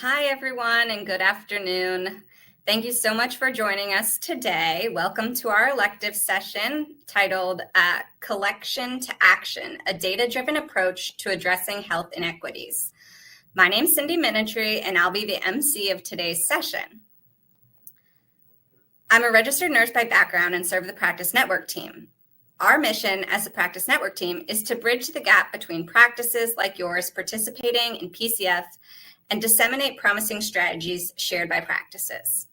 Hi, everyone, and good afternoon. Thank you so much for joining us today. Welcome to our elective session titled Collection to Action, a Data-Driven Approach to Addressing Health Inequities. My name's Cindy Minitry, and I'll be the MC of today's session. I'm a registered nurse by background and serve the Practice Network team. Our mission as the Practice Network team is to bridge the gap between practices like yours participating in PCF and disseminate promising strategies shared by practices.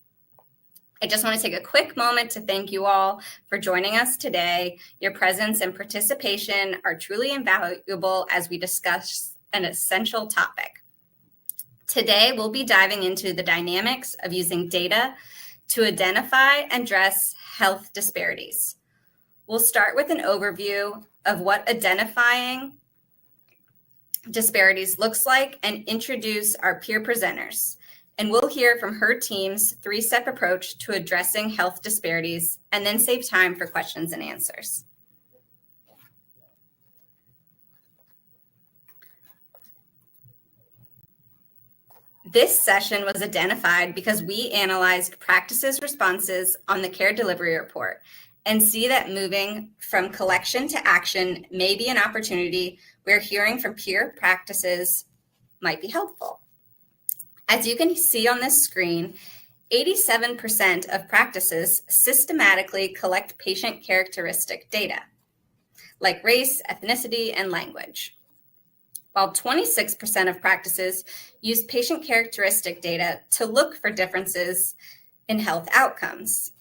I just want to take a quick moment to thank you all for joining us today. Your presence and participation are truly invaluable as we discuss an essential topic. Today, we'll be diving into the dynamics of using data to identify and address health disparities. We'll start with an overview of what identifying disparities looks like and introduce our peer presenters. And we'll hear from her team's three-step approach to addressing health disparities and then save time for questions and answers. This session was identified because we analyzed practices' responses on the care delivery report and see that moving from collection to action may be an opportunity where hearing from peer practices might be helpful. As you can see on this screen, 87% of practices systematically collect patient characteristic data, like race, ethnicity, and language, while 26% of practices use patient characteristic data to look for differences in health outcomes.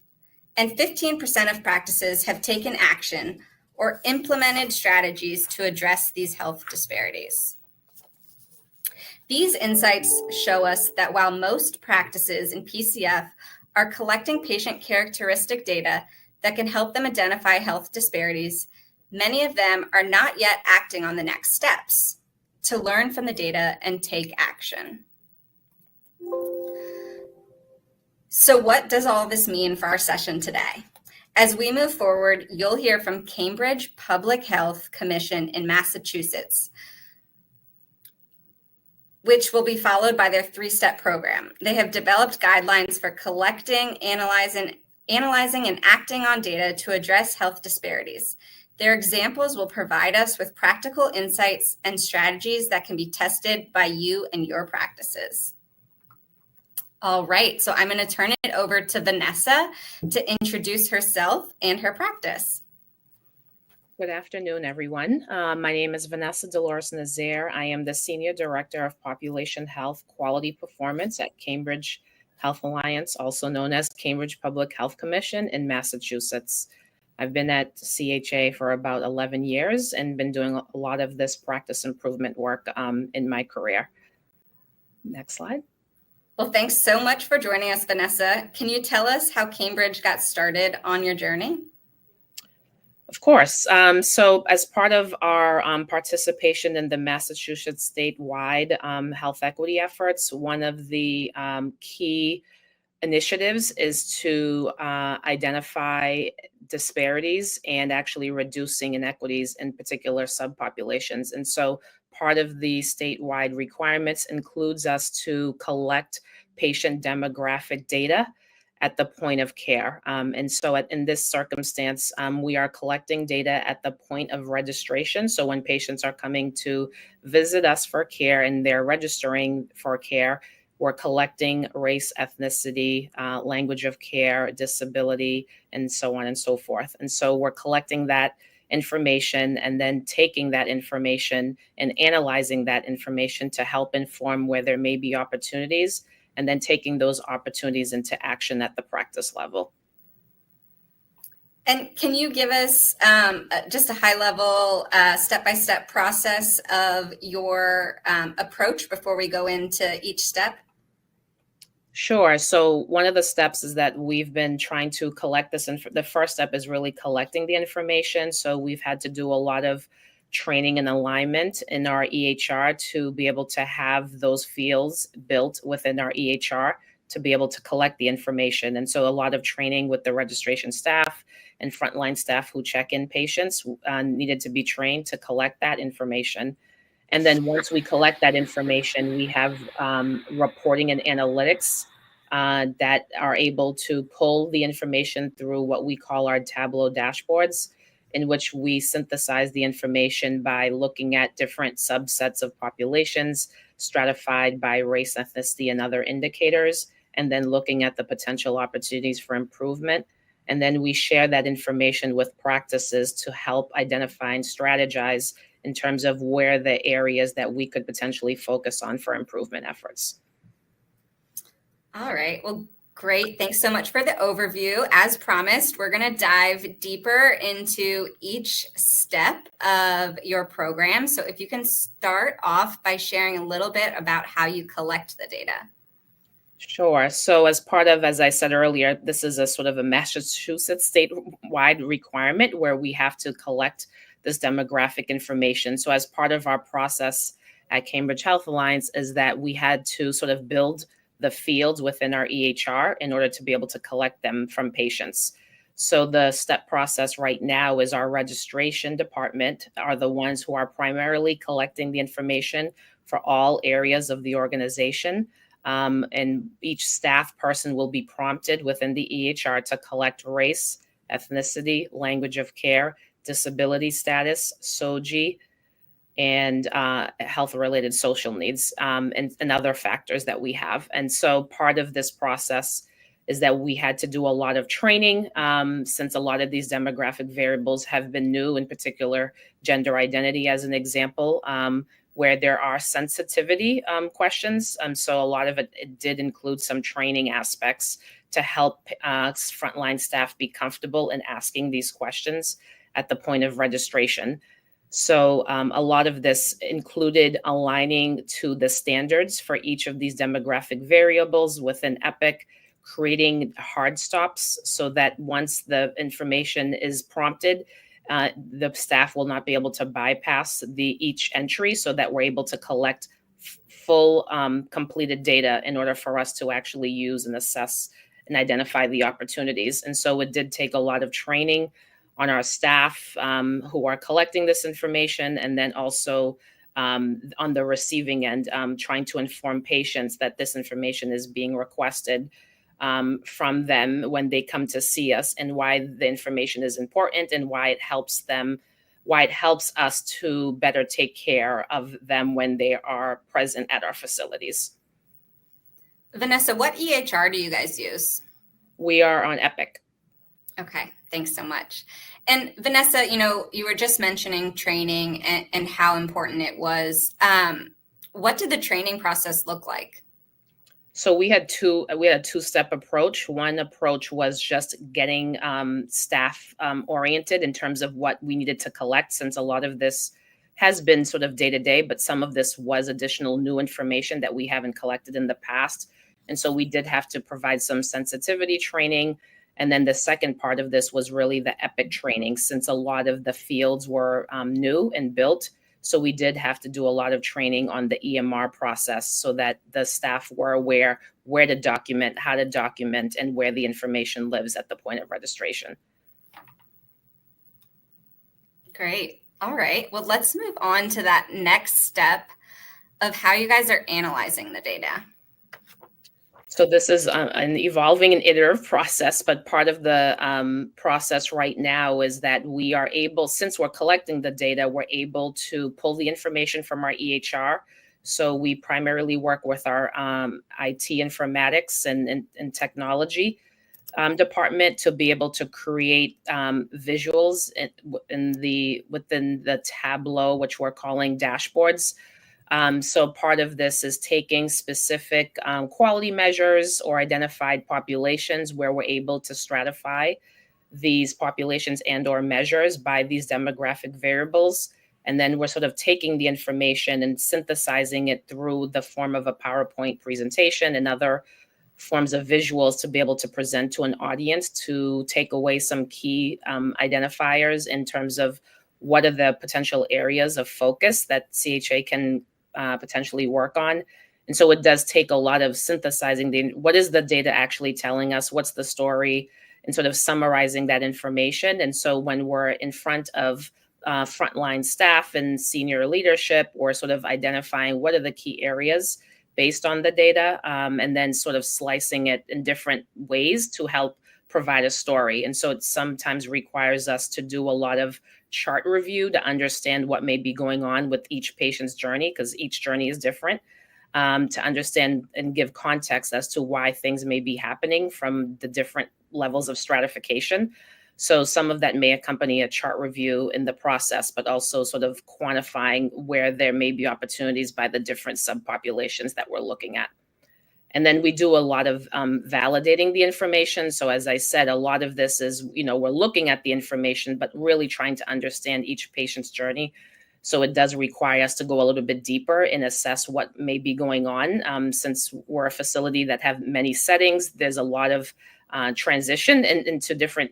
And 15% of practices have taken action or implemented strategies to address these health disparities. These insights show us that while most practices in PCF are collecting patient characteristic data that can help them identify health disparities, many of them are not yet acting on the next steps to learn from the data and take action. So what does all this mean for our session today? As we move forward, you'll hear from Cambridge Public Health Commission in Massachusetts, which will be followed by their three-step program. They have developed guidelines for collecting, analyzing, and acting on data to address health disparities. Their examples will provide us with practical insights and strategies that can be tested by you and your practices. All right, so I'm going to turn it over to Vanessa to introduce herself and her practice. Good afternoon, everyone. My name is Vanessa Doleyres-Nazaire. I am the Senior Director of Population Health Quality Performance at Cambridge Health Alliance, also known as Cambridge Public Health Commission in Massachusetts. I've been at CHA for about 11 years and been doing a lot of this practice improvement work in my career. Next slide. Well, thanks so much for joining us, Vanessa. Can you tell us how Cambridge got started on your journey? Of course. So as part of our participation in the Massachusetts statewide health equity efforts, one of the key initiatives is to identify disparities and actually reducing inequities in particular subpopulations. And so part of the statewide requirements includes us to collect patient demographic data at the point of care. And so in this circumstance, we are collecting data at the point of registration. So when patients are coming to visit us for care and they're registering for care, we're collecting race, ethnicity, language of care, disability, and so on and so forth. And so we're collecting that information and then taking that information and analyzing that information to help inform where there may be opportunities, and then taking those opportunities into action at the practice level. And can you give us just a high-level, step-by-step process of your approach before we go into each step? Sure. So one of the steps is that we've been trying to collect this. The first step is really collecting the information. So we've had to do a lot of training and alignment in our EHR to be able to have those fields built within our EHR to be able to collect the information. And so a lot of training with the registration staff and frontline staff who check in patients needed to be trained to collect that information. And then once we collect that information, we have reporting and analytics that are able to pull the information through what we call our Tableau dashboards, in which we synthesize the information by looking at different subsets of populations, stratified by race, ethnicity, and other indicators, and then looking at the potential opportunities for improvement. And then we share that information with practices to help identify and strategize in terms of where the areas that we could potentially focus on for improvement efforts. All right. Well, great. Thanks so much for the overview. As promised, we're going to dive deeper into each step of your program. So if you can start off by sharing a little bit about how you collect the data. Sure. So as part of, as I said earlier, this is a sort of a Massachusetts statewide requirement where we have to collect this demographic information. So as part of our process at Cambridge Health Alliance is that we had to sort of build the fields within our EHR in order to be able to collect them from patients. So the step process right now is our registration department are the ones who are primarily collecting the information for all areas of the organization. And each staff person will be prompted within the EHR to collect race, ethnicity, language of care, disability status, SOGI, and health-related social needs, and other factors that we have. And so part of this process is that we had to do a lot of training, since a lot of these demographic variables have been new, in particular gender identity as an example, where there are sensitivity questions. So a lot of it did include some training aspects to help frontline staff be comfortable in asking these questions at the point of registration. So a lot of this included aligning to the standards for each of these demographic variables within EPIC, creating hard stops so that once the information is prompted, the staff will not be able to bypass each entry, so that we're able to collect full completed data in order for us to actually use and assess and identify the opportunities. And so it did take a lot of training on our staff who are collecting this information, and then also on the receiving end, trying to inform patients that this information is being requested from them when they come to see us, and why the information is important and why it helps us to better take care of them when they are present at our facilities. Vanessa, what EHR do you guys use? We are on Epic. Okay, thanks so much. And Vanessa, you were just mentioning training and how important it was. What did the training process look like? So we had a two-step approach. One approach was just getting staff oriented in terms of what we needed to collect, since a lot of this has been sort of day-to-day, but some of this was additional new information that we haven't collected in the past. And so we did have to provide some sensitivity training. And then the second part of this was really the EPIC training, since a lot of the fields were new and built. So we did have to do a lot of training on the EMR process so that the staff were aware where to document, how to document, and where the information lives at the point of registration. Great. All right. Well, let's move on to that next step of how you guys are analyzing the data. So this is an evolving and iterative process, but part of the process right now is that we are able, since we're collecting the data, we're able to pull the information from our EHR. So we primarily work with our IT informatics and technology department to be able to create visuals within the Tableau, which we're calling dashboards. So part of this is taking specific quality measures or identified populations where we're able to stratify these populations and or measures by these demographic variables. And then we're sort of taking the information and synthesizing it through the form of a PowerPoint presentation and other forms of visuals to be able to present to an audience to take away some key identifiers in terms of what are the potential areas of focus that CHA can potentially work on. And so it does take a lot of synthesizing what is the data actually telling us, what's the story, and sort of summarizing that information. And so when we're in front of frontline staff and senior leadership, or sort of identifying what are the key areas based on the data, and then sort of slicing it in different ways to help provide a story. And so it sometimes requires us to do a lot of chart review to understand what may be going on with each patient's journey, because each journey is different, to understand and give context as to why things may be happening from the different levels of stratification. So some of that may accompany a chart review in the process, but also sort of quantifying where there may be opportunities by the different subpopulations that we're looking at. And then we do a lot of validating the information. So as I said, a lot of this is, we're looking at the information, but really trying to understand each patient's journey. So it does require us to go a little bit deeper and assess what may be going on. Since we're a facility that have many settings, there's a lot of transition into different,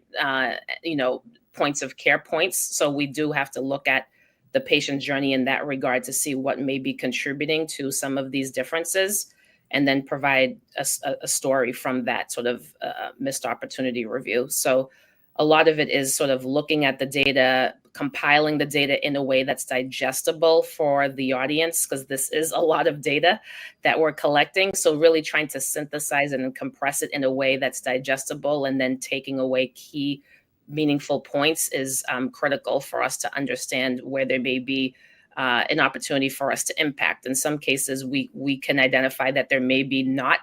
points of care points. So we do have to look at the patient journey in that regard to see what may be contributing to some of these differences, and then provide a story from that sort of missed opportunity review. So a lot of it is sort of looking at the data, compiling the data in a way that's digestible for the audience, because this is a lot of data that we're collecting. So really trying to synthesize it and compress it in a way that's digestible, and then taking away key meaningful points is critical for us to understand where there may be an opportunity for us to impact. In some cases, we can identify that there may be not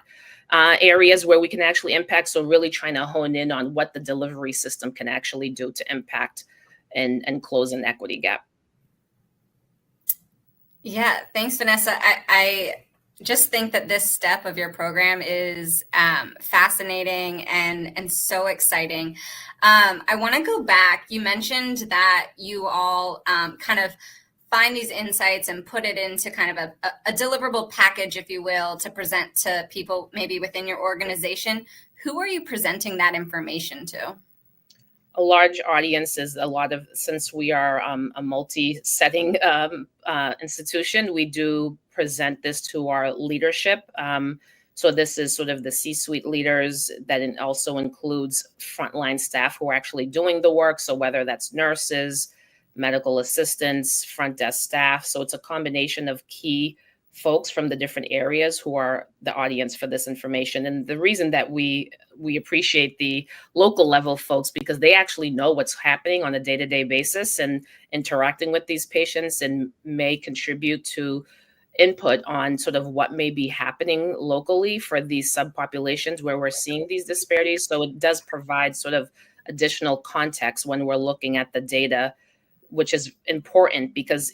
areas where we can actually impact. So really trying to hone in on what the delivery system can actually do to impact and close an equity gap. Yeah, thanks, Vanessa. I just think that this step of your program is fascinating and so exciting. I want to go back. You mentioned that you all kind of find these insights and put it into kind of a deliverable package, if you will, to present to people maybe within your organization. Who are you presenting that information to? A large audience is since we are a multi-setting institution, we do present this to our leadership. So this is sort of the C-suite leaders, that also includes frontline staff who are actually doing the work. So whether that's nurses, medical assistants, front desk staff. So it's a combination of key folks from the different areas who are the audience for this information. And the reason that we appreciate the local level folks, because they actually know what's happening on a day-to-day basis and interacting with these patients, and may contribute to input on sort of what may be happening locally for these subpopulations where we're seeing these disparities. So it does provide sort of additional context when we're looking at the data, which is important because,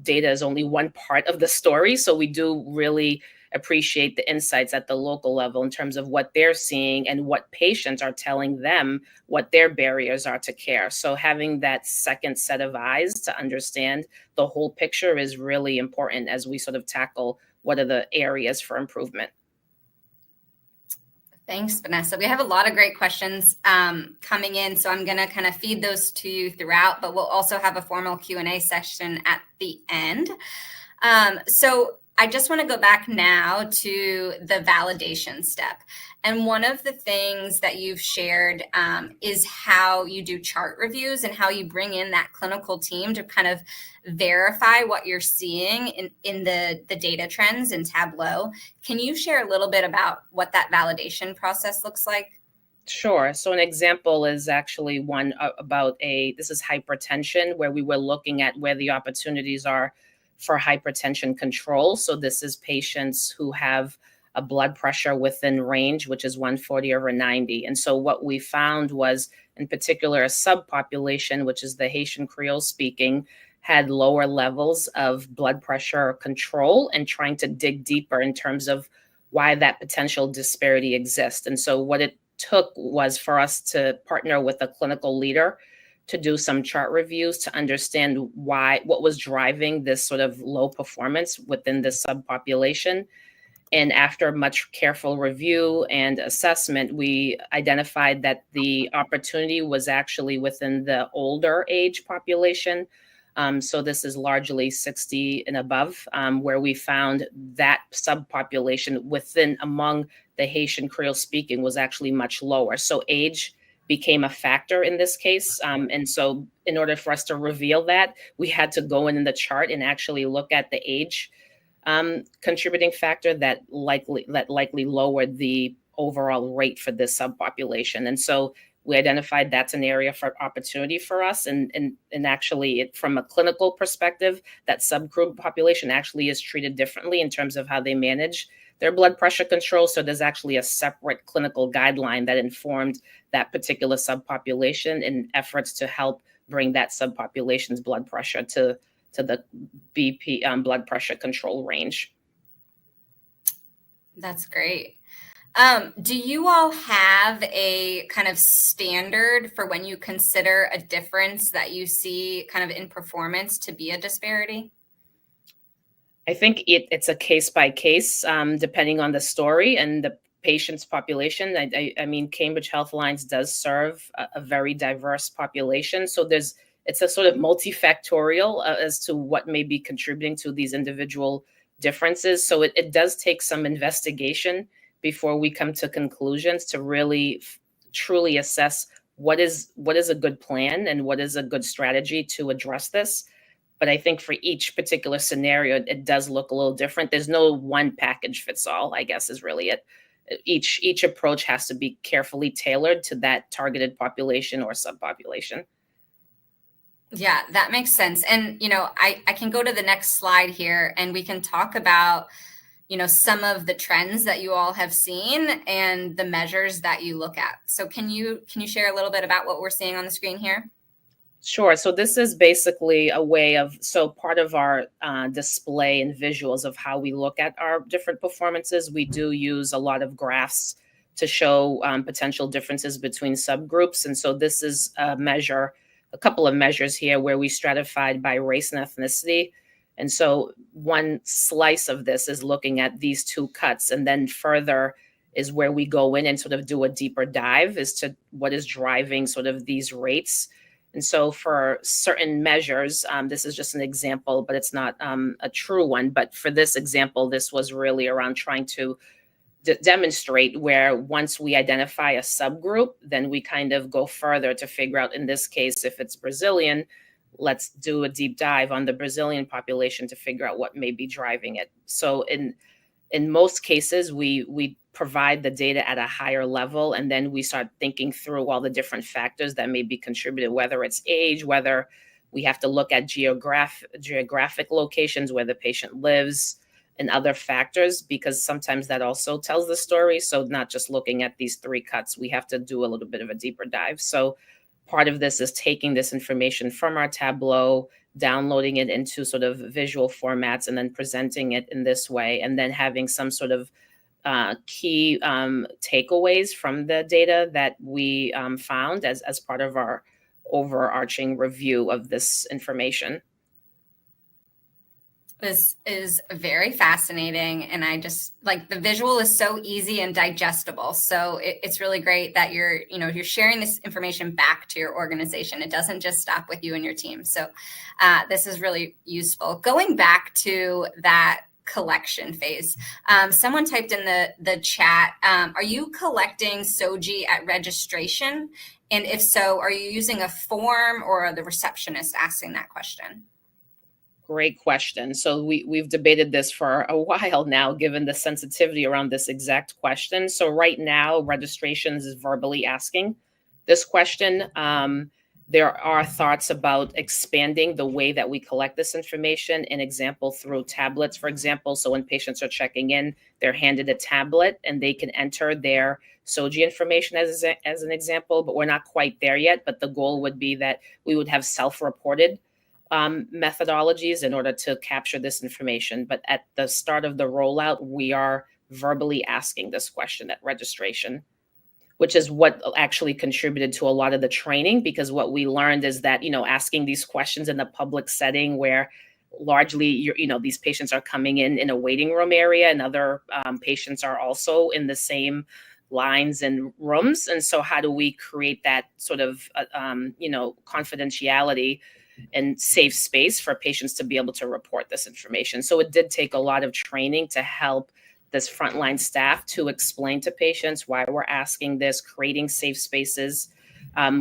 data is only one part of the story. So we do really appreciate the insights at the local level in terms of what they're seeing and what patients are telling them what their barriers are to care. So having that second set of eyes to understand the whole picture is really important as we sort of tackle what are the areas for improvement. Thanks, Vanessa. We have a lot of great questions coming in, so I'm going to kind of feed those to you throughout, but we'll also have a formal Q&A section at the end. So I just want to go back now to the validation step. And one of the things that you've shared is how you do chart reviews and how you bring in that clinical team to kind of verify what you're seeing in the data trends in Tableau. Can you share a little bit about what that validation process looks like? Sure. So an example is actually one about this is hypertension, where we were looking at where the opportunities are for hypertension control. So this is patients who have a blood pressure within range, which is 140/90. And so what we found was, in particular, a subpopulation, which is the Haitian Creole speaking, had lower levels of blood pressure control, and trying to dig deeper in terms of why that potential disparity exists. And so what it took was for us to partner with a clinical leader to do some chart reviews to understand what was driving this sort of low performance within this subpopulation. And after much careful review and assessment, we identified that the opportunity was actually within the older age population. So this is largely 60 and above, where we found that subpopulation among the Haitian Creole speaking was actually much lower. So age became a factor in this case. And so in order for us to reveal that, we had to go in the chart and actually look at the age contributing factor that likely lowered the overall rate for this subpopulation. And so we identified that's an area for opportunity for us. And actually, from a clinical perspective, that subgroup population actually is treated differently in terms of how they manage their blood pressure control. So there's actually a separate clinical guideline that informed that particular subpopulation in efforts to help bring that subpopulation's blood pressure to the BP blood pressure control range. That's great. Do you all have a kind of standard for when you consider a difference that you see kind of in performance to be a disparity? I think it's a case by case, depending on the story and the patient's population. I mean, Cambridge Health Alliance does serve a very diverse population. So it's a sort of multifactorial as to what may be contributing to these individual differences. So it does take some investigation before we come to conclusions to really truly assess what is a good plan and what is a good strategy to address this. But I think for each particular scenario, it does look a little different. There's no one package fits all, I guess, is really it. Each approach has to be carefully tailored to that targeted population or subpopulation. Yeah, that makes sense. And, I can go to the next slide here and we can talk about, some of the trends that you all have seen and the measures that you look at. So can you share a little bit about what we're seeing on the screen here? Sure. So this is basically a way of, part of our display and visuals of how we look at our different performances. We do use a lot of graphs to show potential differences between subgroups. And so this is a couple of measures here where we stratified by race and ethnicity. And so one slice of this is looking at these two cuts, and then further is where we go in and sort of do a deeper dive as to what is driving sort of these rates. And so for certain measures, this is just an example, but it's not a true one. But for this example, this was really around trying to demonstrate where once we identify a subgroup, then we kind of go further to figure out, in this case, if it's Brazilian, let's do a deep dive on the Brazilian population to figure out what may be driving it. So in most cases, we provide the data at a higher level, and then we start thinking through all the different factors that may be contributed, whether it's age, whether we have to look at geographic locations where the patient lives, and other factors, because sometimes that also tells the story. So not just looking at these three cuts, we have to do a little bit of a deeper dive. So part of this is taking this information from our Tableau, downloading it into sort of visual formats, and then presenting it in this way, and then having some sort of key takeaways from the data that we found as part of our overarching review of this information. This is very fascinating. And I just like the visual is so easy and digestible. So it's really great that you're sharing this information back to your organization. It doesn't just stop with you and your team. So this is really useful. Going back to that collection phase, someone typed in the chat, are you collecting SOGI at registration? And if so, are you using a form or are the receptionist asking that question? Great question. So we've debated this for a while now, given the sensitivity around this exact question. So right now, registrations is verbally asking this question. There are thoughts about expanding the way that we collect this information, an example through tablets, for example. So when patients are checking in, they're handed a tablet and they can enter their SOGI information as an example, but we're not quite there yet. But the goal would be that we would have self-reported methodologies in order to capture this information. But at the start of the rollout, we are verbally asking this question at registration, which is what actually contributed to a lot of the training, because what we learned is that, asking these questions in the public setting where largely, these patients are coming in a waiting room area, and other patients are also in the same lines and rooms. And so how do we create that sort of, confidentiality and safe space for patients to be able to report this information? So it did take a lot of training to help this frontline staff to explain to patients why we're asking this, creating safe spaces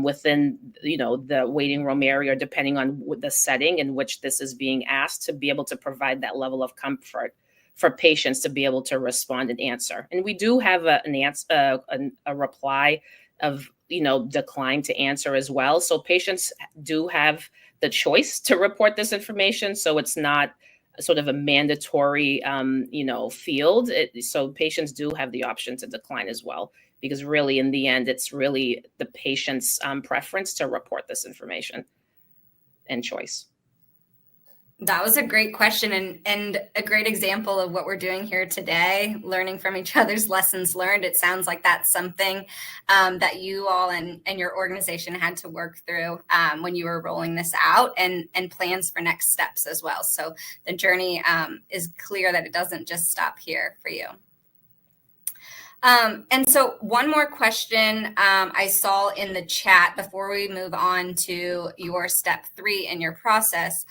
within, the waiting room area, depending on the setting in which this is being asked, to be able to provide that level of comfort for patients to be able to respond and answer. And we do have a reply of, decline to answer as well. So patients do have the choice to report this information. So it's not sort of a mandatory, field. So patients do have the option to decline as well, because really in the end, it's really the patient's preference to report this information and choice. That was a great question and a great example of what we're doing here today, learning from each other's lessons learned. It sounds like that's something that you all and your organization had to work through when you were rolling this out, and plans for next steps as well. So the journey is clear that it doesn't just stop here for you. And so one more question I saw in the chat before we move on to your step 3 in your process.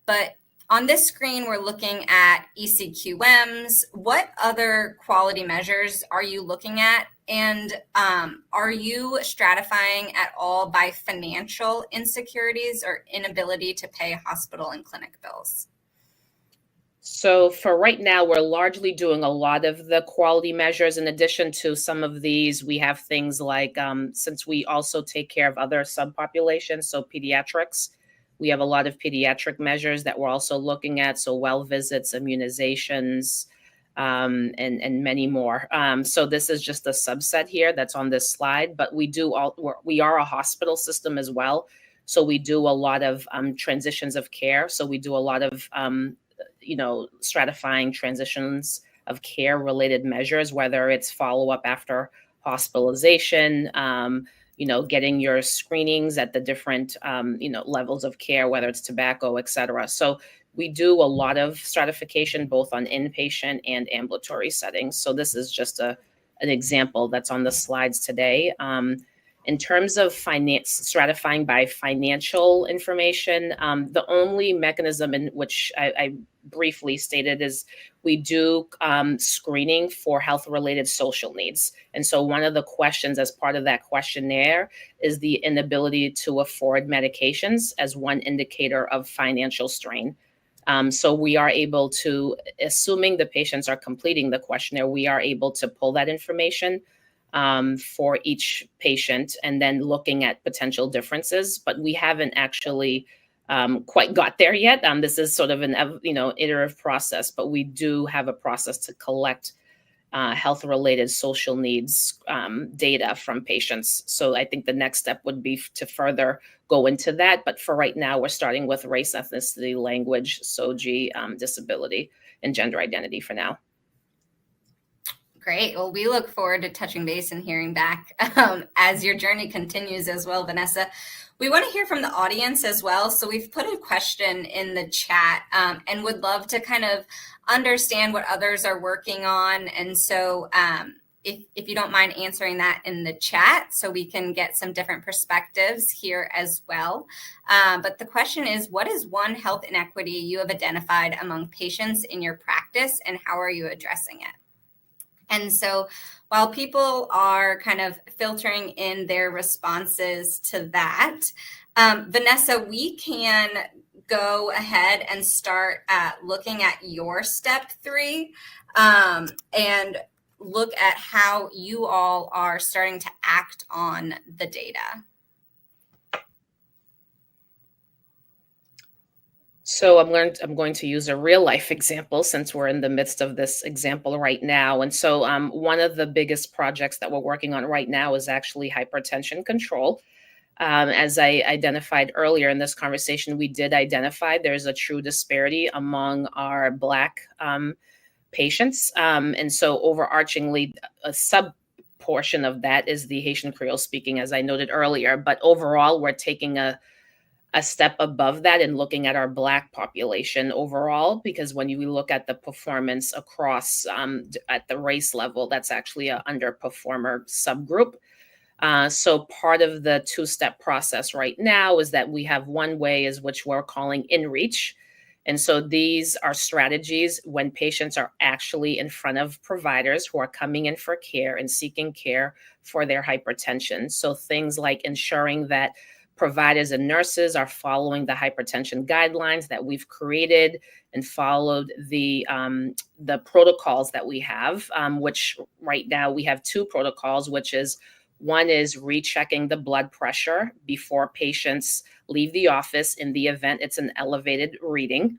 But on this screen, we're looking at ECQMs. What other quality measures are you looking at? And are you stratifying at all by financial insecurities or inability to pay hospital and clinic bills? So for right now, we're largely doing a lot of the quality measures. In addition to some of these, we have things like, since we also take care of other subpopulations, so pediatrics, we have a lot of pediatric measures that we're also looking at. So well visits, immunizations, and many more. So this is just a subset here that's on this slide, but we are a hospital system as well. So we do a lot of transitions of care. So we do a lot of, stratifying transitions of care related measures, whether it's follow-up after hospitalization, getting your screenings at the different, levels of care, whether it's tobacco, et cetera. So we do a lot of stratification, both on inpatient and ambulatory settings. So this is just an example that's on the slides today. In terms of stratifying by financial information, the only mechanism in which I briefly stated is we do screening for health-related social needs. And so one of the questions as part of that questionnaire is the inability to afford medications as one indicator of financial strain. So we are able to, assuming the patients are completing the questionnaire, we are able to pull that information for each patient and then looking at potential differences, but we haven't actually quite got there yet. This is sort of an iterative process, but we do have a process to collect health-related social needs data from patients. So I think the next step would be to further go into that. But for right now, we're starting with race, ethnicity, language, SOGI, disability, and gender identity for now. Great. Well, we look forward to touching base and hearing back as your journey continues as well, Vanessa. We want to hear from the audience as well. So we've put a question in the chat and would love to kind of understand what others are working on. And so if you don't mind answering that in the chat so we can get some different perspectives here as well. But the question is, what is one health inequity you have identified among patients in your practice and how are you addressing it? And so while people are kind of filtering in their responses to that, Vanessa, we can go ahead and start looking at your step 3 and look at how you all are starting to act on the data. So I'm going to use a real life example since we're in the midst of this example right now. And so one of the biggest projects that we're working on right now is actually hypertension control. As I identified earlier in this conversation, we did identify there's a true disparity among our Black patients. And so overarchingly, a sub portion of that is the Haitian Creole speaking, as I noted earlier. But overall, we're taking a step above that and looking at our Black population overall, because when you look at the performance across at the race level, that's actually an underperformer subgroup. So part of the 2-step process right now is that we have one way is which we're calling InReach. And so these are strategies when patients are actually in front of providers who are coming in for care and seeking care for their hypertension. So things like ensuring that providers and nurses are following the hypertension guidelines that we've created and followed the protocols that we have, which right now we have two protocols, which is one is rechecking the blood pressure before patients leave the office in the event it's an elevated reading.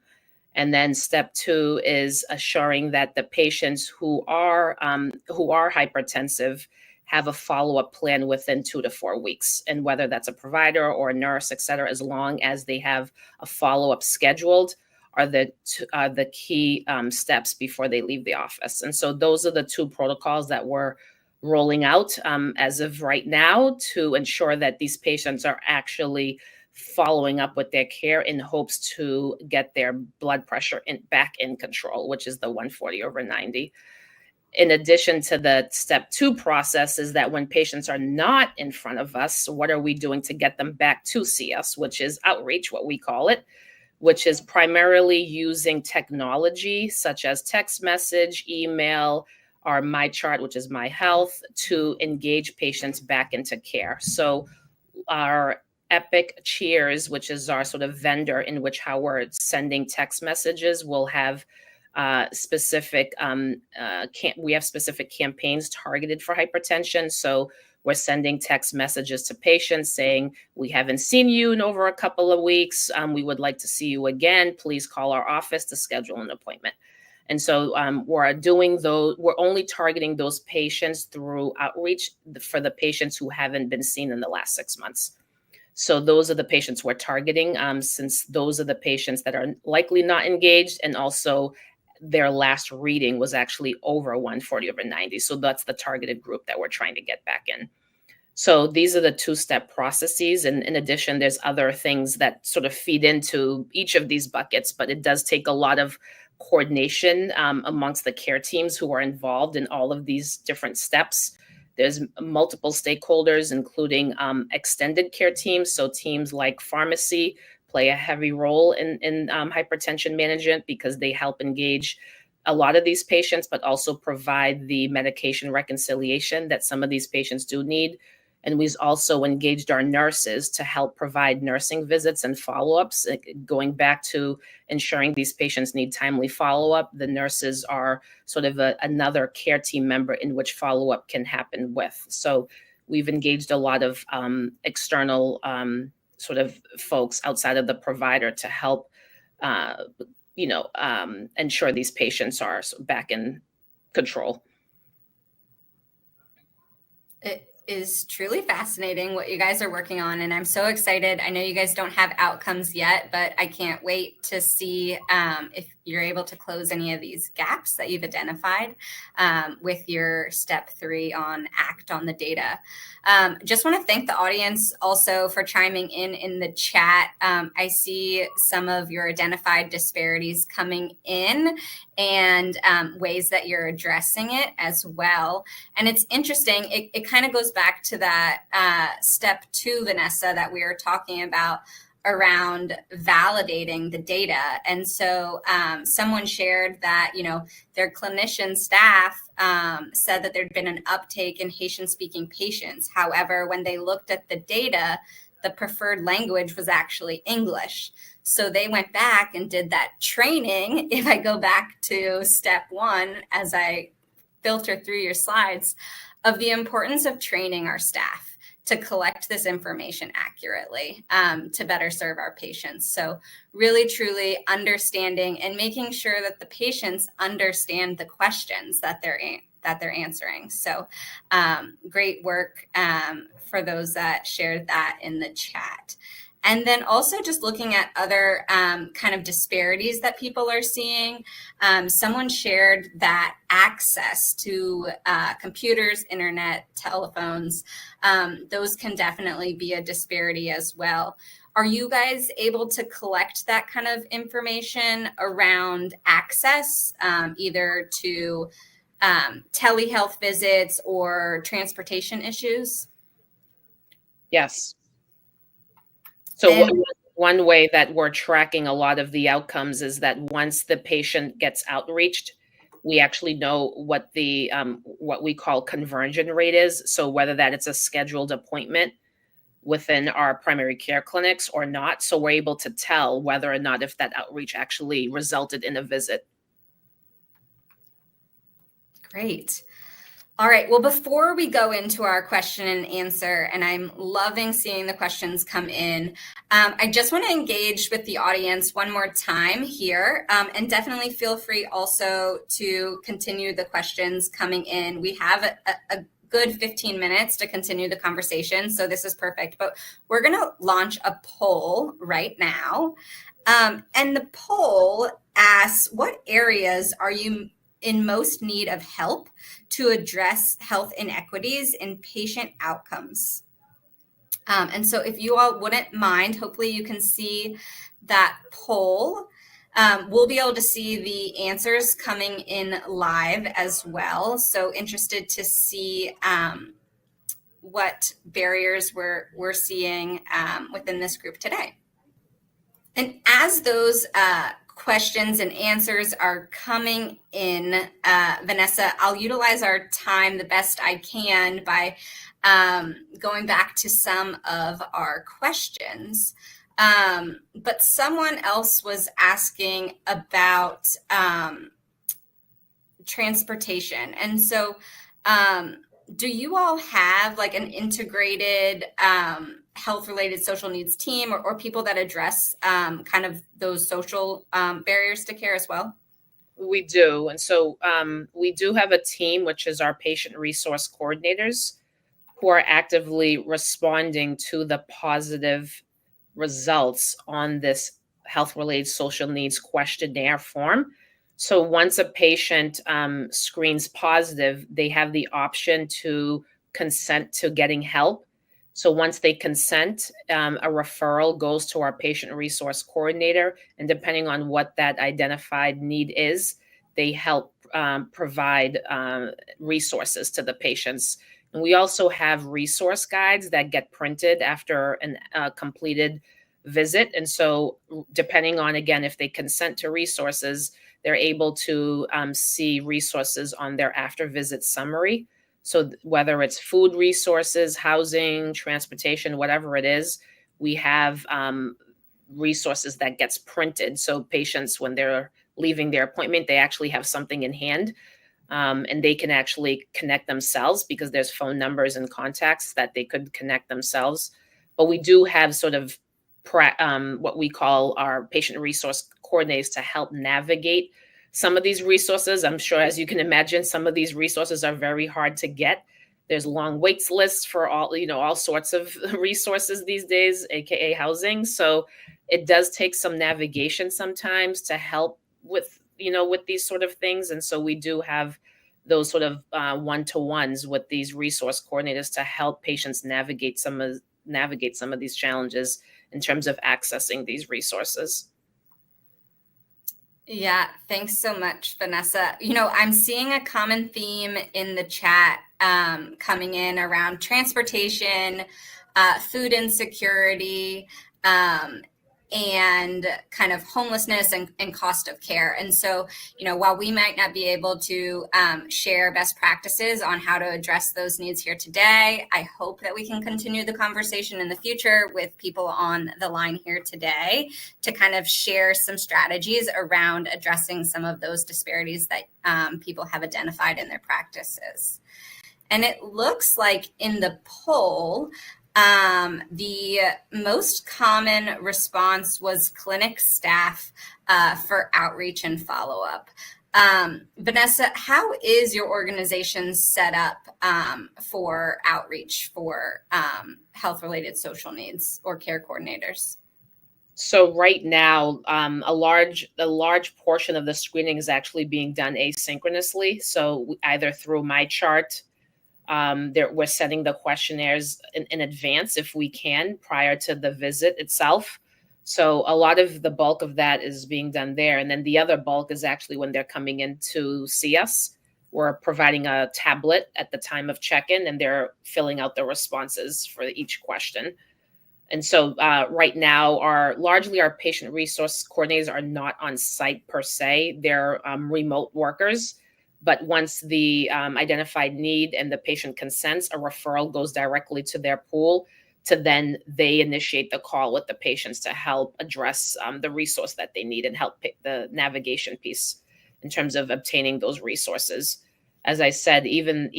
And then step two is assuring that the patients who are hypertensive have a follow-up plan within 2 to 4 weeks. And whether that's a provider or a nurse, et cetera, as long as they have a follow-up scheduled, are the key steps before they leave the office. And so those are the two protocols that we're rolling out as of right now to ensure that these patients are actually following up with their care in hopes to get their blood pressure back in control, which is the 140/90. In addition to the step two process is that when patients are not in front of us, what are we doing to get them back to see us, which is outreach, what we call it, which is primarily using technology such as text message, email, or My Chart, which is My Health, to engage patients back into care. So our Epic Cheers, which is our sort of vendor in which how we're sending text messages, will have specific we have specific campaigns targeted for hypertension. So we're sending text messages to patients saying, we haven't seen you in over a couple of weeks. We would like to see you again. Please call our office to schedule an appointment. And so we're only targeting those patients through outreach for the patients who haven't been seen in the last 6 months. So those are the patients we're targeting, since those are the patients that are likely not engaged, and also their last reading was actually over 140/90. So that's the targeted group that we're trying to get back in. So these are the two-step processes. And in addition, there's other things that sort of feed into each of these buckets, but it does take a lot of coordination amongst the care teams who are involved in all of these different steps. There's multiple stakeholders, including extended care teams. So teams like pharmacy play a heavy role in hypertension management because they help engage a lot of these patients, but also provide the medication reconciliation that some of these patients do need. And we've also engaged our nurses to help provide nursing visits and follow-ups, going back to ensuring these patients need timely follow-up. The nurses are sort of another care team member in which follow-up can happen with. So we've engaged a lot of external sort of folks outside of the provider to help, ensure these patients are back in control. It is truly fascinating what you guys are working on, and I'm so excited. I know you guys don't have outcomes yet, but I can't wait to see if you're able to close any of these gaps that you've identified with your step 3 on act on the data. Just want to thank the audience also for chiming in the chat. I see some of your identified disparities coming in and ways that you're addressing it as well. And it's interesting. It kind of goes back to that step 2, Vanessa, that we were talking about around validating the data. And so someone shared that, their clinician staff said that there'd been an uptake in Haitian-speaking patients. However, when they looked at the data, the preferred language was actually English. So they went back and did that training. If I go back to step 1, as I filter through your slides, of the importance of training our staff to collect this information accurately to better serve our patients. So really, truly understanding and making sure that the patients understand the questions that they're answering. So great work for those that shared that in the chat. And then also just looking at other kind of disparities that people are seeing. Someone shared that access to computers, internet, telephones, those can definitely be a disparity as well. Are you guys able to collect that kind of information around access, either to telehealth visits or transportation issues? Yes. So One way that we're tracking a lot of the outcomes is that once the patient gets outreached, we actually know what the what we call conversion rate is. So whether that it's a scheduled appointment within our primary care clinics or not. So we're able to tell whether or not if that outreach actually resulted in a visit. Great. All right. Well, before we go into our question and answer, and I'm loving seeing the questions come in, I just want to engage with the audience one more time here. And definitely feel free also to continue the questions coming in. We have a good 15 minutes to continue the conversation, so this is perfect. But we're going to launch a poll right now. And the poll asks, what areas are you in most need of help to address health inequities in patient outcomes? And so if you all wouldn't mind, hopefully you can see that poll. We'll be able to see the answers coming in live as well. So interested to see what barriers we're seeing within this group today. And as those questions and answers are coming in, Vanessa, I'll utilize our time the best I can by going back to some of our questions. But someone else was asking about transportation. And so do you all have like an integrated health-related social needs team or people that address kind of those social barriers to care as well? We do. And so we do have a team, which is our patient resource coordinators, who are actively responding to the positive results on this health-related social needs questionnaire form. So once a patient screens positive, they have the option to consent to getting help. So once they consent, a referral goes to our patient resource coordinator, and depending on what that identified need is, they help provide resources to the patients. And we also have resource guides that get printed after a completed visit. And so depending on, again, if they consent to resources, they're able to see resources on their after visit summary. So whether it's food resources, housing, transportation, whatever it is, we have resources that gets printed. So patients, when they're leaving their appointment, they actually have something in hand. And they can actually connect themselves because there's phone numbers and contacts that they could connect themselves. But we do have sort of what we call our patient resource coordinators to help navigate some of these resources. I'm sure, as you can imagine, some of these resources are very hard to get. There's long waits lists for all sorts of resources these days, AKA housing. So it does take some navigation sometimes to help with these sort of things. And so we do have those sort of one-to-ones with these resource coordinators to help patients navigate some of these challenges in terms of accessing these resources. Yeah, thanks so much, Vanessa. I'm seeing a common theme in the chat coming in around transportation, food insecurity, and kind of homelessness and cost of care. And so, while we might not be able to share best practices on how to address those needs here today, I hope that we can continue the conversation in the future with people on the line here today to kind of share some strategies around addressing some of those disparities that people have identified in their practices. And it looks like in the poll, the most common response was clinic staff for outreach and follow-up. Vanessa, how is your organization set up for outreach for health-related social needs or care coordinators? So right now, a large portion of the screening is actually being done asynchronously. So either through my chart, we're sending the questionnaires in advance if we can prior to the visit itself. So a lot of the bulk of that is being done there. And then the other bulk is actually when they're coming in to see us. We're providing a tablet at the time of check-in and they're filling out the responses for each question. And so right now, largely our patient resource coordinators are not on site per se. They're remote workers. But once the identified need and the patient consents, a referral goes directly to their pool to then they initiate the call with the patients to help address the resource that they need and help pick the navigation piece in terms of obtaining those resources. As I said, even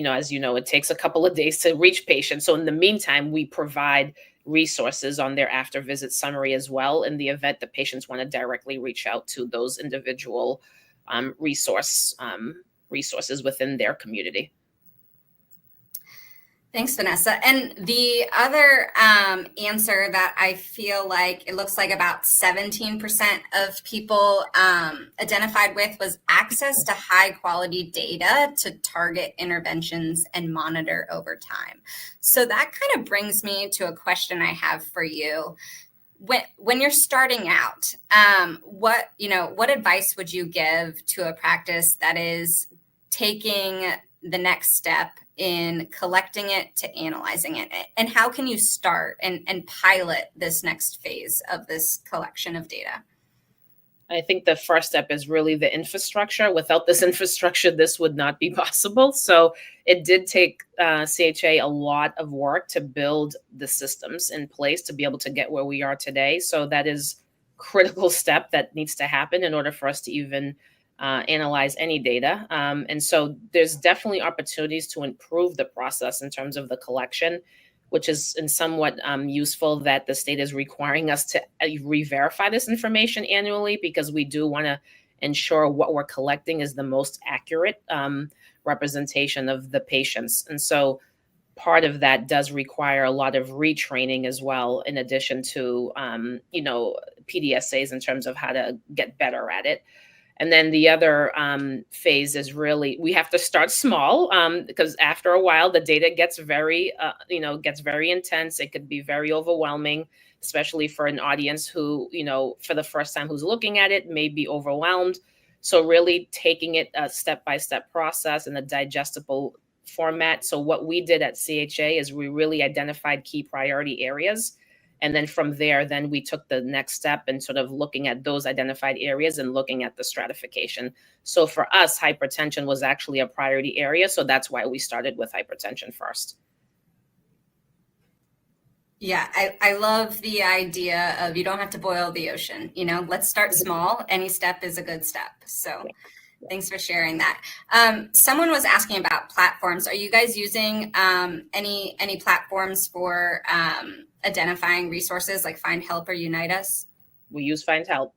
as you know, it takes a couple of days to reach patients. So in the meantime, we provide resources on their after visit summary as well in the event the patients want to directly reach out to those individual resources within their community. Thanks, Vanessa. And the other answer that I feel like it looks like about 17% of people identified with was access to high quality data to target interventions and monitor over time. So that kind of brings me to a question I have for you. When you're starting out, what advice would you give to a practice that is taking the next step in collecting it to analyzing it? And how can you start and pilot this next phase of this collection of data? I think the first step is really the infrastructure. Without this infrastructure, this would not be possible. So it did take CHA a lot of work to build the systems in place to be able to get where we are today. So that is a critical step that needs to happen in order for us to even analyze any data. And so there's definitely opportunities to improve the process in terms of the collection, which is in somewhat useful that the state is requiring us to re-verify this information annually, because we do want to ensure what we're collecting is the most accurate representation of the patients. And so part of that does require a lot of retraining as well, in addition to, PDSAs in terms of how to get better at it. And then the other phase is really, we have to start small because after a while, the data gets very intense. It could be very overwhelming, especially for an audience who, for the first time who's looking at it, may be overwhelmed. So really taking it a step-by-step process in a digestible format. So what we did at CHA is we really identified key priority areas. And then from there, then we took the next step and sort of looking at those identified areas and looking at the stratification. So for us, hypertension was actually a priority area. So that's why we started with hypertension first. Yeah, I love the idea of you don't have to boil the ocean. Let's start small. Any step is a good step. So thanks for sharing that. Someone was asking about platforms. Are you guys using any platforms for identifying resources like Find Help or Unite Us? We use Find Help.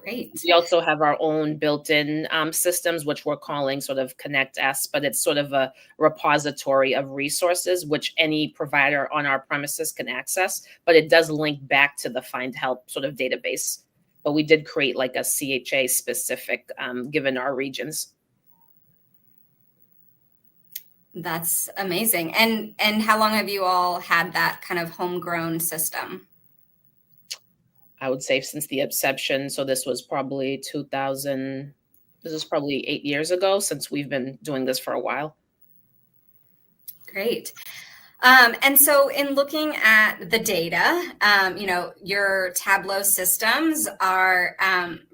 Great. We also have our own built-in systems, which we're calling sort of Connect Us, but it's sort of a repository of resources which any provider on our premises can access, but it does link back to the Find Help sort of database. But we did create like a CHA specific given our regions. That's amazing. And how long have you all had that kind of homegrown system? I would say since the inception. So this was probably 2000. This is probably 8 years ago, since we've been doing this for a while. Great. And so in looking at the data, your Tableau systems are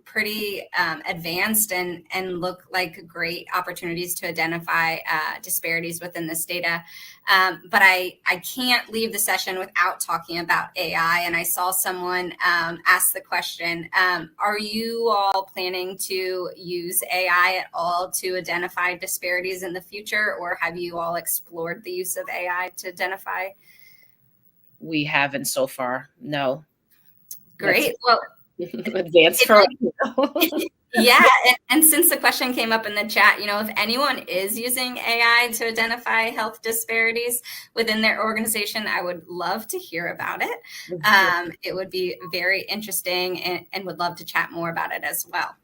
pretty advanced and look like great opportunities to identify disparities within this data. But I can't leave the session without talking about AI. And I saw someone ask the question, are you all planning to use AI at all to identify disparities in the future? Or have you all explored the use of AI to identify? We haven't so far, no. Great. Well, advance for yeah, and since the question came up in the chat, if anyone is using AI to identify health disparities within their organization, I would love to hear about it. It would be very interesting and would love to chat more about it as well.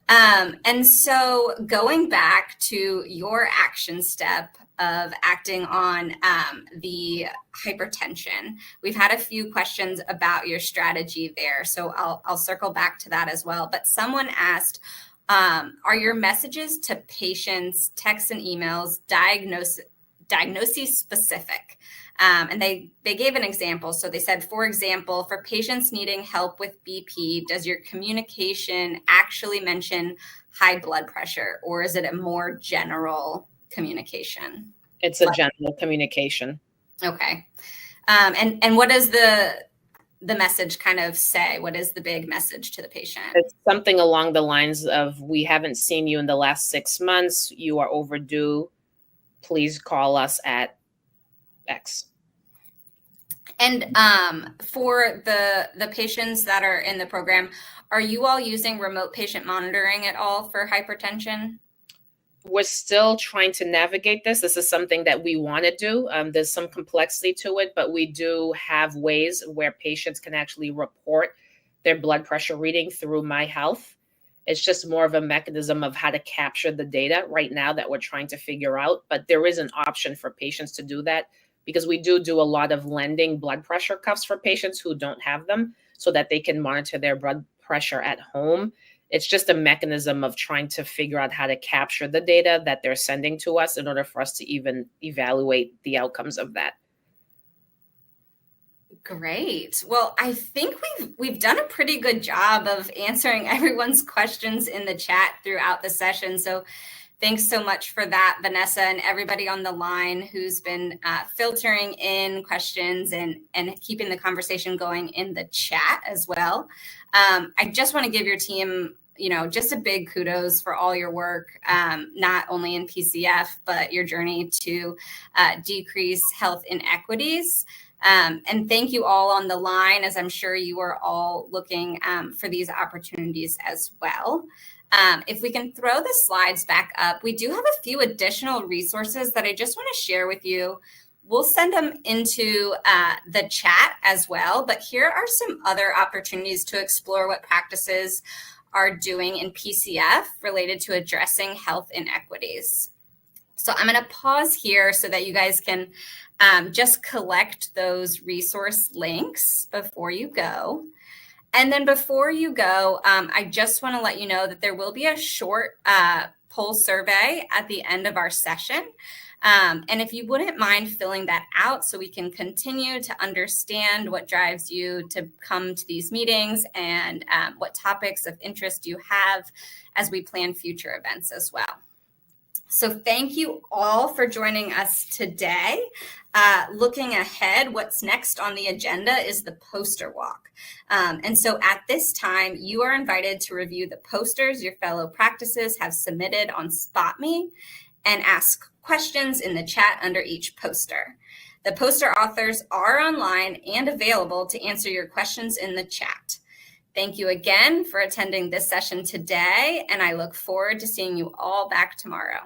And so going back to your action step of acting on the hypertension, we've had a few questions about your strategy there. So I'll circle back to that as well. But someone asked, are your messages to patients, texts and emails, diagnosis specific. And they gave an example. So they said, for example, for patients needing help with BP, does your communication actually mention high blood pressure, or is it a more general communication? It's a general communication. Okay. And what does the message kind of say? What is the big message to the patient? It's something along the lines of, we haven't seen you in the last 6 months. You are overdue. Please call us at X. And for the patients that are in the program, are you all using remote patient monitoring at all for hypertension? We're still trying to navigate this. This is something that we want to do. There's some complexity to it, but we do have ways where patients can actually report their blood pressure reading through My Health. It's just more of a mechanism of how to capture the data right now that we're trying to figure out. But there is an option for patients to do that, because we do a lot of lending blood pressure cuffs for patients who don't have them, so that they can monitor their blood pressure at home. It's just a mechanism of trying to figure out how to capture the data that they're sending to us in order for us to even evaluate the outcomes of that. Great. Well, I think we've done a pretty good job of answering everyone's questions in the chat throughout the session. So thanks so much for that, Vanessa, and everybody on the line who's been filtering in questions and keeping the conversation going in the chat as well. I just want to give your team, just a big kudos for all your work, not only in PCF, but your journey to decrease health inequities. And thank you all on the line, as I'm sure you are all looking for these opportunities as well. If we can throw the slides back up, we do have a few additional resources that I just want to share with you. We'll send them into the chat as well, but here are some other opportunities to explore what practices are doing in PCF related to addressing health inequities. So I'm going to pause here so that you guys can just collect those resource links before you go. And then before you go, I just want to let you know that there will be a short poll survey at the end of our session. And if you wouldn't mind filling that out so we can continue to understand what drives you to come to these meetings and what topics of interest you have as we plan future events as well. So thank you all for joining us today. Looking ahead, what's next on the agenda is the poster walk. And so at this time, you are invited to review the posters your fellow practices have submitted on SpotMe and ask questions in the chat under each poster. The poster authors are online and available to answer your questions in the chat. Thank you again for attending this session today, and I look forward to seeing you all back tomorrow.